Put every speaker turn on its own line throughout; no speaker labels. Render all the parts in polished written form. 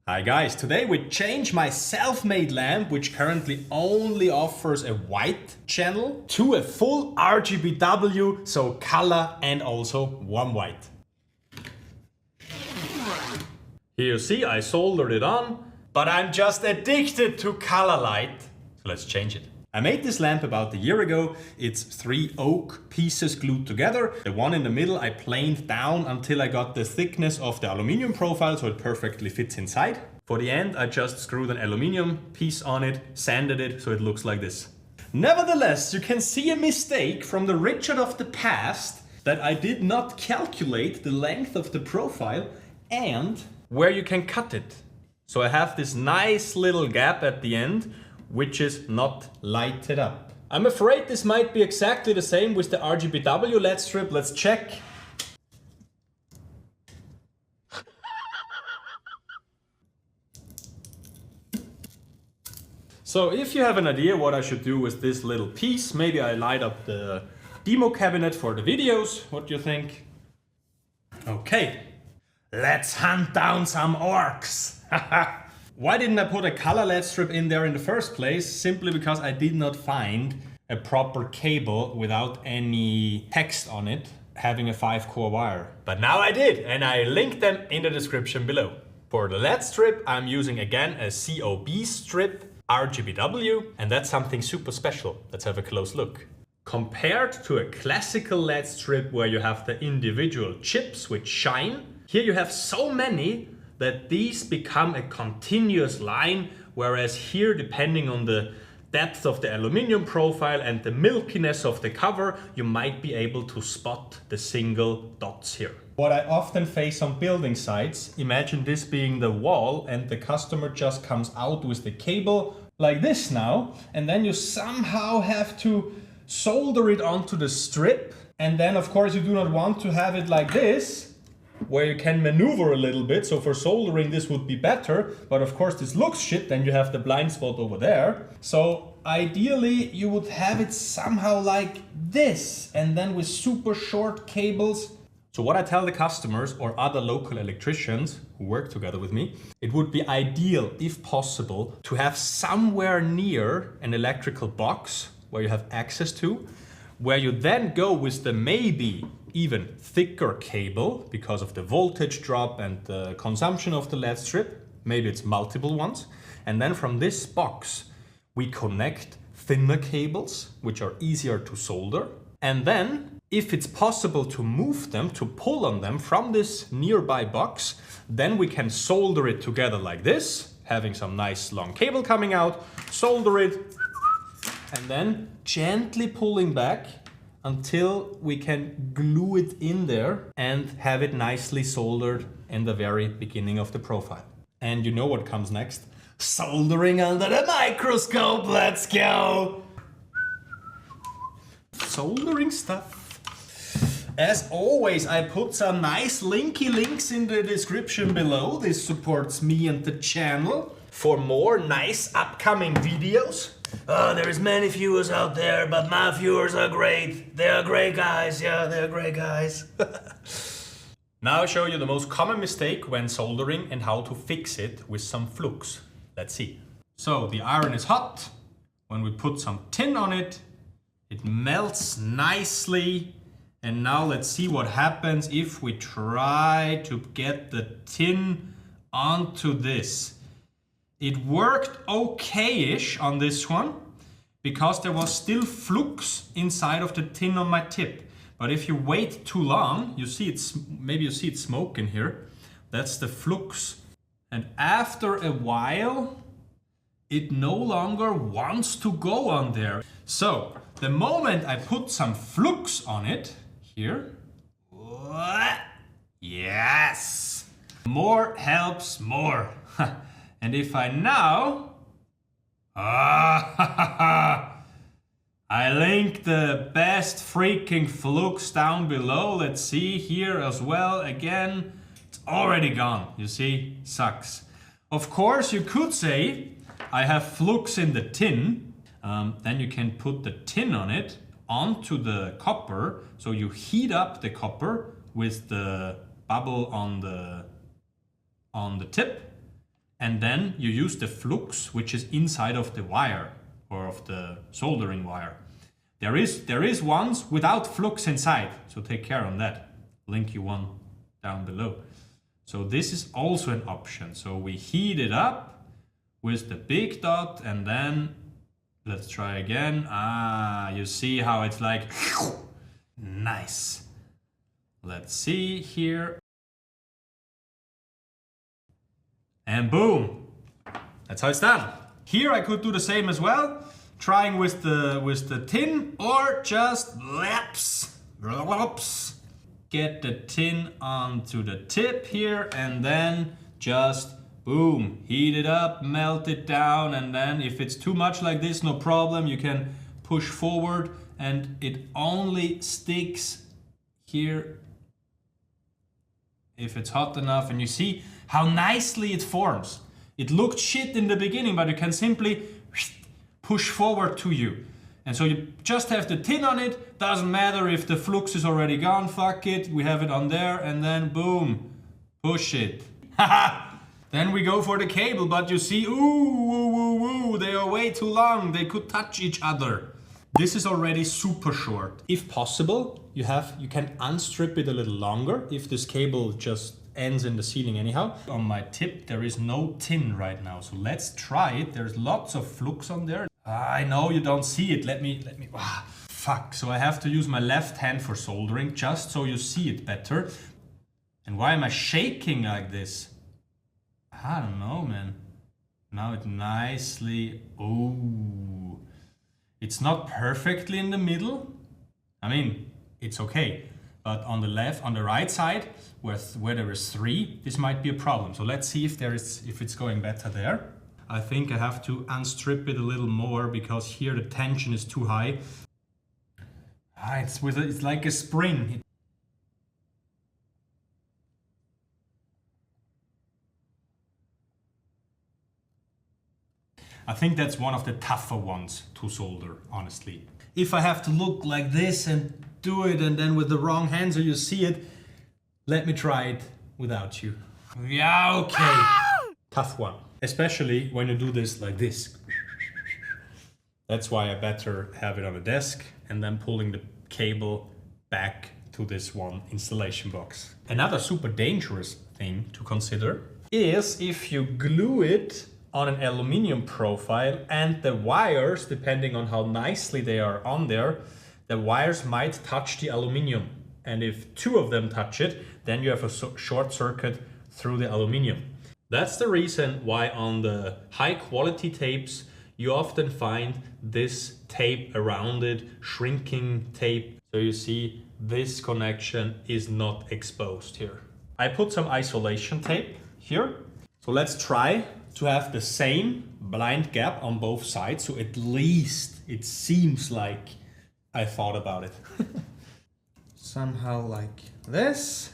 Hi guys, today we change my self-made lamp, which currently only offers a white channel, to a full RGBW, so color and also warm white. Here you see I soldered it on, but I'm just addicted to color light. So let's change it. I made this lamp about a year ago. It's 3 oak pieces glued together. The one in the middle I planed down until I got the thickness of the aluminum profile so it perfectly fits inside. For the end I just screwed an aluminum piece on it, sanded it so it looks like this. Nevertheless, you can see a mistake from the Richard of the past that I did not calculate the length of the profile and where you can cut it. So I have this nice little gap at the end which is not lighted up. I'm afraid this might be exactly the same with the RGBW LED strip. Let's check. So if you have an idea what I should do with this little piece, maybe I light up the demo cabinet for the videos. What do you think? Okay, let's hunt down some orcs. Why didn't I put a color LED strip in there in the first place? Simply because I did not find a proper cable without any text on it having a 5-core wire. But now I did, and I linked them in the description below. For the LED strip, I'm using again a COB strip RGBW, and that's something super special. Let's have a close look. Compared to a classical LED strip where you have the individual chips which shine, here you have so many that these become a continuous line, whereas here, depending on the depth of the aluminum profile and the milkiness of the cover, you might be able to spot the single dots here. What I often face on building sites, imagine this being the wall and the customer just comes out with the cable like this now, and then you somehow have to solder it onto the strip, and then of course you do not want to have it like this, where you can maneuver a little bit. So for soldering this would be better, but of course this looks shit, then you have the blind spot over there. So ideally you would have it somehow like this, and then with super short cables. So what I tell the customers or other local electricians who work together with me, it would be ideal, if possible, to have somewhere near an electrical box where you have access to, where you then go with the maybe even thicker cable because of the voltage drop and the consumption of the LED strip. Maybe it's multiple ones. And then from this box, we connect thinner cables, which are easier to solder. And then if it's possible to move them, to pull on them from this nearby box, then we can solder it together like this, having some nice long cable coming out, solder it, and then gently pulling back until we can glue it in there and have it nicely soldered in the very beginning of the profile. And you know what comes next? Soldering under the microscope, let's go! Soldering stuff. As always, I put some nice linky links in the description below. This supports me and the channel for more nice upcoming videos. There is many viewers out there, but my viewers are great. They are great guys. Yeah, they're great guys. Now I'll show you the most common mistake when soldering and how to fix it with some flux. Let's see. So the iron is hot. When we put some tin on it, it melts nicely. And now let's see what happens if we try to get the tin onto this. It worked okay-ish on this one because there was still flux inside of the tin on my tip. But if you wait too long, you see it's maybe you see it smoke in here. That's the flux. And after a while, it no longer wants to go on there. So the moment I put some flux on it, here, yes, more helps more. And if I now, I link the best freaking flux down below. Let's see here as well. Again, it's already gone. You see, sucks. Of course, you could say I have flux in the tin. Then you can put the tin on it onto the copper. So you heat up the copper with the bubble on the tip. and then you use the flux, which is inside of the wire or of the soldering wire. There is ones without flux inside, so take care on that. Link you one down below. So this is also an option. So we heat it up with the big dot, and then let's try again. You see how it's like nice. Let's see here. And boom. That's how it's done. Here I could do the same as well, trying with the tin, or just laps. Get the tin onto the tip here, and then just boom, heat it up, melt it down, and then if it's too much like this, no problem, you can push forward and it only sticks here if it's hot enough. And you see how nicely it forms. It looked shit in the beginning, but you can simply push forward to you. And so you just have the tin on it, doesn't matter if the flux is already gone, fuck it, we have it on there, and then boom, push it. Then we go for the cable, but you see, ooh, they are way too long, they could touch each other. This is already super short. If possible, you can unstrip it a little longer if this cable just ends in the ceiling anyhow. On my tip, there is no tin right now, so let's try it. There's lots of flux on there. I know you don't see it. Let me. Fuck. So I have to use my left hand for soldering, just so you see it better. And why am I shaking like this? I don't know, man. Now it nicely. Oh, it's not perfectly in the middle. I mean, it's okay. But on the right side, where there is 3, this might be a problem. So let's see if it's going better there. I think I have to unstrip it a little more because here the tension is too high. It's like a spring. I think that's one of the tougher ones to solder, honestly. If I have to look like this and do it and then with the wrong hand so you see it, let me try it without you. Yeah, okay. Tough one. Especially when you do this like this. That's why I better have it on a desk and then pulling the cable back to this one installation box. Another super dangerous thing to consider is if you glue it on an aluminium profile and the wires, depending on how nicely they are on there, the wires might touch the aluminium. And if 2 of them touch it, then you have a short circuit through the aluminium. That's the reason why on the high quality tapes, you often find this tape around it, shrinking tape. So you see this connection is not exposed here. I put some isolation tape here. So let's try to have the same blind gap on both sides. So at least it seems like I thought about it. Somehow like this.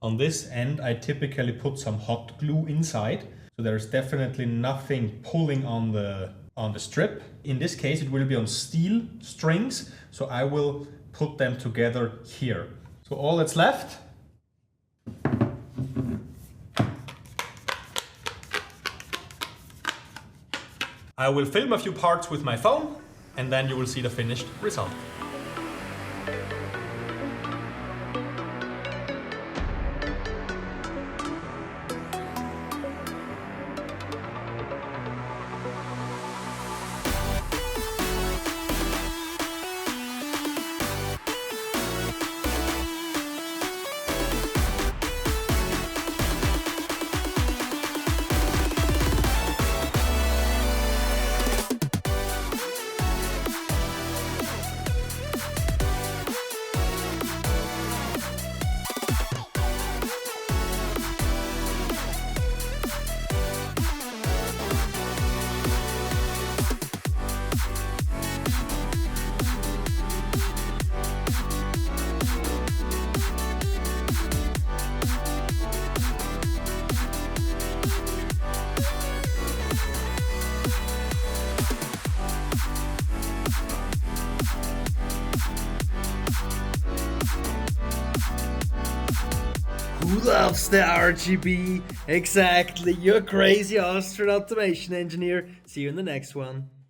On this end, I typically put some hot glue inside. So there's definitely nothing pulling on the strip. In this case, it will be on steel strings. So I will put them together here. So all that's left . I will film a few parts with my phone and then you will see the finished result.
Who loves the RGB? Exactly, you're crazy astronaut automation engineer. See you in the next one.